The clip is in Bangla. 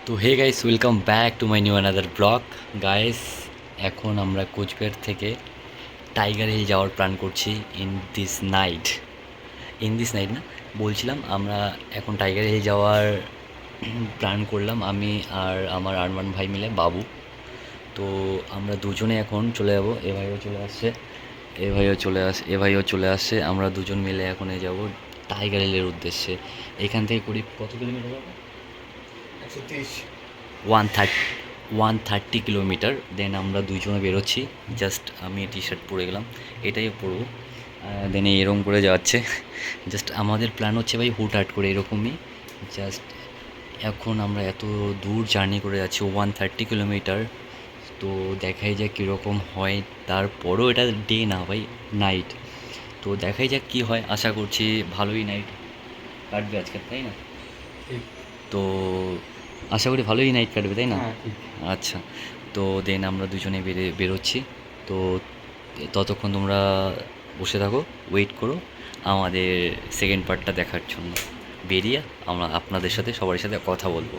তো hey guys, welcome back to my new another blog. Guys, এখন আমরা কোচবিহার থেকে টাইগার হিল যাওয়ার প্ল্যান করছি ইন দিস নাইট না, বলছিলাম আমরা এখন টাইগার হিল যাওয়ার প্ল্যান করলাম আমি আর আমার আরমান ভাই মিলে, বাবু। তো আমরা দুজনে এখন চলে যাবো, এ ভাইও চলে আসছে, আমরা দুজন মিলে এখন যাব টাইগার হিলের উদ্দেশ্যে। এখান থেকে কত কিলোমিটার হবে? 130। 130 কিলোমিটার। দেন আমরা দুইজনে বেরোচ্ছি। জাস্ট আমি টি শার্ট পরে গেলাম, এটাই পরবো। দেন এরকম করে যাচ্ছে। জাস্ট আমাদের প্ল্যান হচ্ছে ভাই হুটহাট করে এরকমই। জাস্ট এখন আমরা এত দূর জার্নি করে যাচ্ছি, 130 কিলোমিটার। তো দেখাই যাক কীরকম হয়। তারপরও এটা ডে না ভাই, নাইট। তো দেখাই যাক কী হয়, আশা করছি ভালোই নাইট কাটবে আজকে, তাই না? ঠিক। তো আশা করি ভালোই নাইট কাটবে, তাই না? হ্যাঁ, ঠিক। আচ্ছা। তো দেন আমরা দুজনে বেরোচ্ছি। তো ততক্ষণ তোমরা বসে থাকো, ওয়েট করো আমাদের সেকেন্ড পার্টটা দেখার জন্য। বেরিয়ে আমরা আপনাদের সাথে সবার সাথে কথা বলবো।